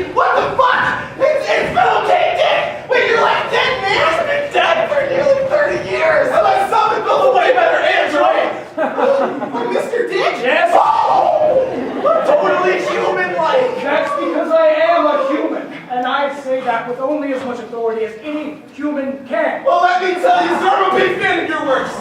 mean, what the fuck? It's PKD! Wait, you're like dead, man! I've been dead for nearly 30 years! And my son built a way better android! Mr. Dick? Yes? Oh! Totally human-like! That's because I am a human, and I say that with only as much authority as any human can. Well, let me tell you, sir, I'm a big fan of your works.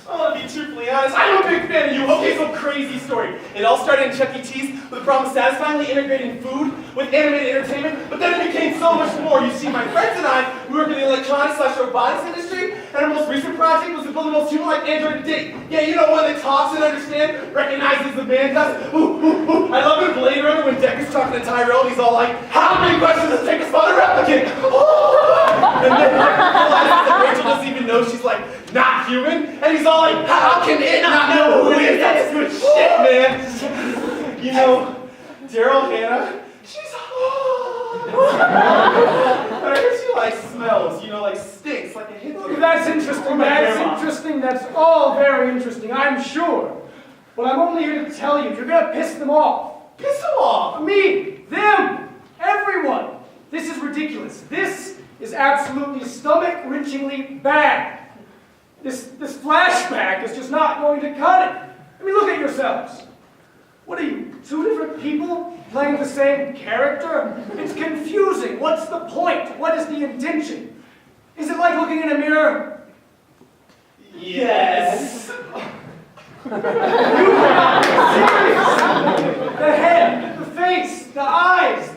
I want to be truthfully honest, I'm a big fan of you. Okay, so crazy story. It all started in Chuck E. Cheese with the problem of satisfyingly integrating food with animated entertainment, but then it became so much more. You see, my friends and I, we work in the electronics/robotics industry, and our most recent project was to build the most human-like android to date. Yeah, you know, one that talks and understands, recognizes the man does. Ooh, ooh, ooh. I love in Blade Runner when Decker's talking to Tyrell, and he's all like, how many questions does it take to spot a replicant? And then realizes that Rachel doesn't even know she's like, not human, and he's all like, how can it not know who it is? That's good shit, man. You know, Daryl Hannah, she's hot. But I hear she like smells, you know, like stinks, like a hit. That's interesting, that's all very interesting, I'm sure. But I'm only here to tell you, you're gonna piss them off. Piss them off? Me, them, everyone. This is ridiculous. This is absolutely stomach-wrenchingly bad. This flashback is just not going to cut it. I mean, look at yourselves. What are you, two different people playing the same character? It's confusing. What's the point? What is the intention? Is it like looking in a mirror? Yes. You cannot be serious. The head, the face, the eyes,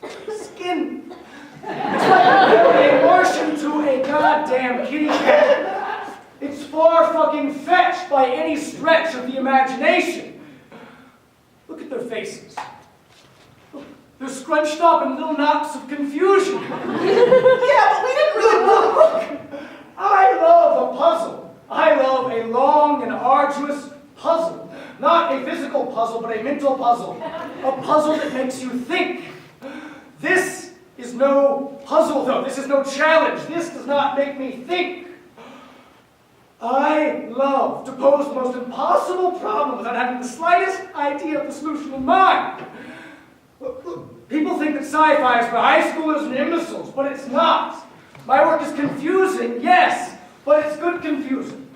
the skin. It's like a Martian to a goddamn kitty cat. It's far fucking fetched by any stretch of the imagination. Look at their faces. Look, they're scrunched up in little knots of confusion. Yeah, but we didn't really look. I love a puzzle. I love a long and arduous puzzle. Not a physical puzzle, but a mental puzzle. A puzzle that makes you think. This is no puzzle, though. This is no challenge. This does not make me think. I love to pose the most impossible problem without having the slightest idea of the solution in mind. Look, people think that sci-fi is for high schoolers and imbeciles, but it's not. My work is confusing, yes, but it's good confusing.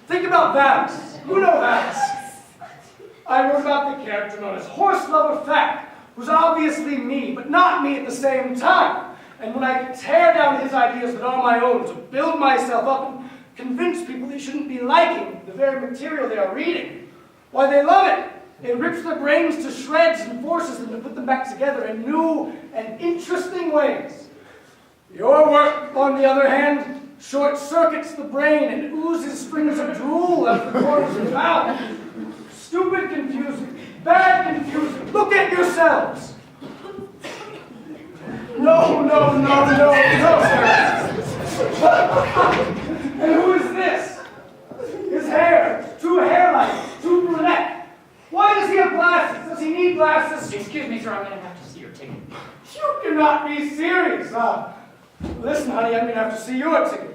Think about Valis. You know Valis. I wrote about the character known as Horse Lover Fat, who's obviously me, but not me at the same time. And when I tear down his ideas that are my own to build myself up and convince people they shouldn't be liking the very material they are reading, why, they love it. It rips their brains to shreds and forces them to put them back together in new and interesting ways. Your work, on the other hand, short-circuits the brain and oozes strings of drool out of the corners of the mouth. Stupid confusing, bad confusing. Look at yourselves. No, sir. And who is this? His hair, too hair-like, too brunette. Why does he have glasses? Does he need glasses? Excuse me, sir, I'm going to have to see your ticket. You cannot be serious. Listen, honey, I'm going to have to see your ticket.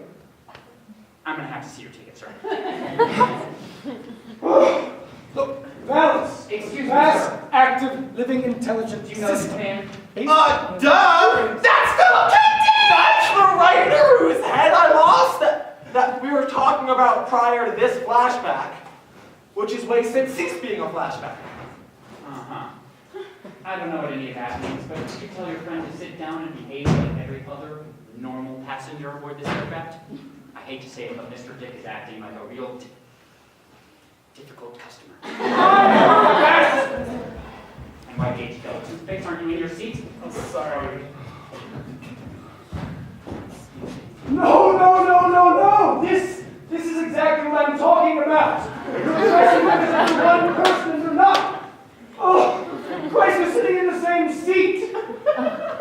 I'm going to have to see your ticket, sir. Look, Valis. Excuse me, Vast, sir. active, living, intelligent Do you know this system. man? Duh! That's the That's the writer whose head I lost that we were talking about prior to this flashback, which is why since ceased being a flashback. Uh-huh. I don't know what any of that means, but could you tell your friend to sit down and behave like every other normal passenger aboard this aircraft? I hate to say it, but Mr. Dick is acting like a real difficult customer. And why did you go? Toothpicks, aren't you in your seat? I'm sorry. No. This is exactly what I'm talking about. You're dressing up as one person and you're not. Oh, Christ, we're sitting in the same seat.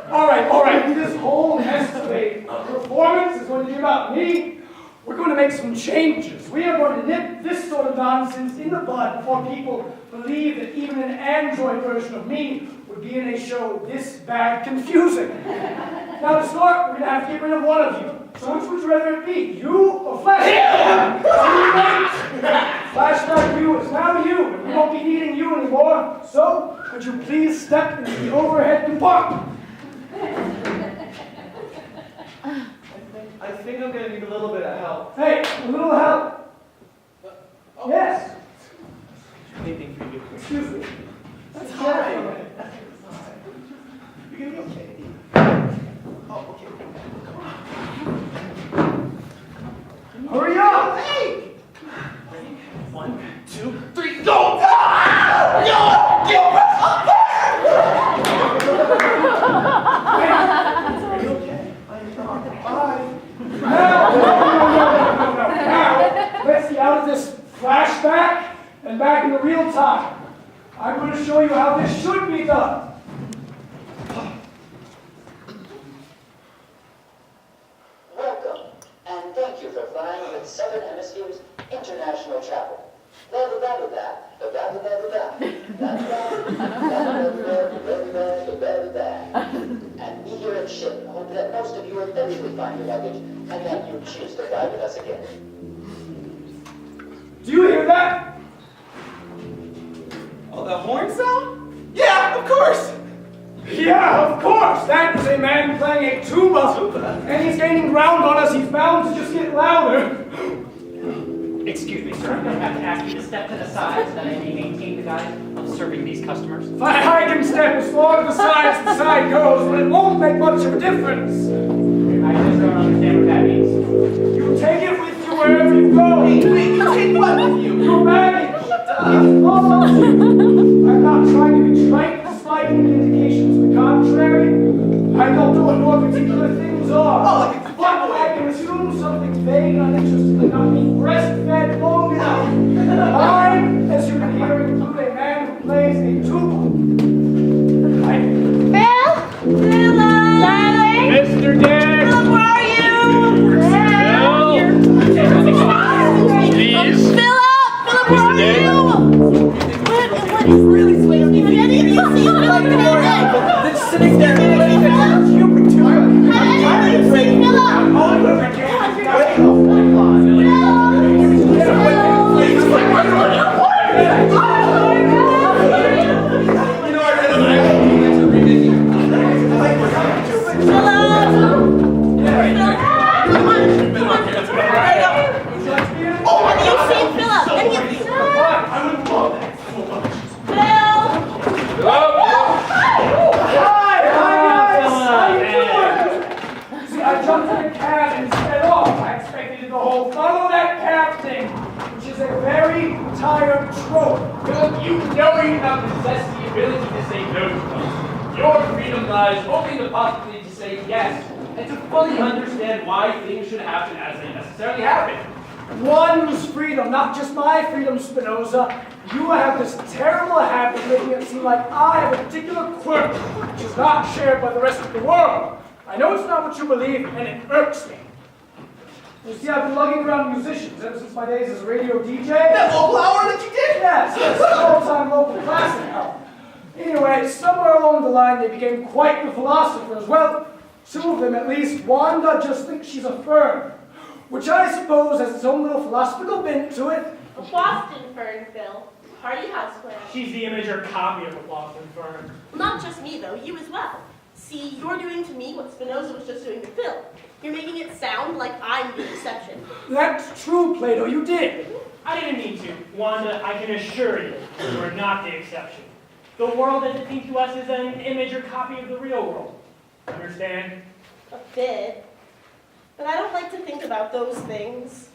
All right. This whole mess of a performance is going to be about me. We're going to make some changes. We are going to nip this sort of nonsense in the bud before people believe that even an android version of me would be in a show this bad confusing. Now to start, we're going to have to get rid of one of you. So which would you rather it be, you or Flashback? Flashback you is now you, and we won't be needing you anymore. So, could you please step into the overhead compartment? think I'm gonna need a little bit of help. Hey, a little help. Oh. Yes. Anything for you. Excuse me. That's Yeah. fine. You're gonna be okay. Oh, okay. Hurry up! Hey! Ready? 1, 2, 3, go! Ah! No! Get up there! Are you okay? I'm not. Bye. Now, now, let's get out of this flashback and back in the real time. I'm going to show you how this should be done. Welcome, and thank you for flying with Southern Hemisphere's International Travel. And we here at Ship hope that most of you eventually find your luggage and that you choose to fly with us again. Do you hear that? Oh, the horn sound? Yeah, of course! Yeah, of course. That is a man playing a tuba. And he's gaining ground on us. He's bound to just get louder. Excuse me, sir. I'm going to have to ask you to step to the side so that I may maintain the guise of serving these customers. I can step as far to the side goes, but it won't make much of a difference. I just don't understand what that means. You take it with you wherever you go. Wait, you take what with you? Your baggage. It follows you. I'm not trying to be trite despite any indications to the contrary. I don't know what more particular things are. Oh, like it's But I can assume something vague and uninteresting like not being breastfed long enough. I'm, as you can hear, include a man who plays a tuba. Mr. Dick! Where are you? Please! Philip, where are you? What is really sweet? Have you seen Philip? It's sitting there. You know you have possessed the ability to say no to us. Your freedom lies only in the possibility to say yes, and to fully understand why things should happen as they necessarily happen. One's freedom, not just my freedom, Spinoza. You have this terrible habit of making it seem like I have a particular quirk which is not shared by the rest of the world. I know it's not what you believe, and it irks me. You see, I've been lugging around musicians ever since my days as a radio DJ. That local hour that you did? Yes, all-time local classic hour. Anyway, somewhere along the line, they became quite the philosophers. Well, two of them at least. Wanda just thinks she's a fern, which I suppose has its own little philosophical bent to it. A Boston fern, Phil. Party house plant. She's the image or copy of a Boston fern. Not just me, though. You as well. See, you're doing to me what Spinoza was just doing to Phil. You're making it sound like I'm the exception. That's true, Plato, you did. I didn't mean to. Wanda, I can assure you, you are not the exception. The world as it seems to us is an image or copy of the real world. Understand? A bit. But I don't like to think about those things.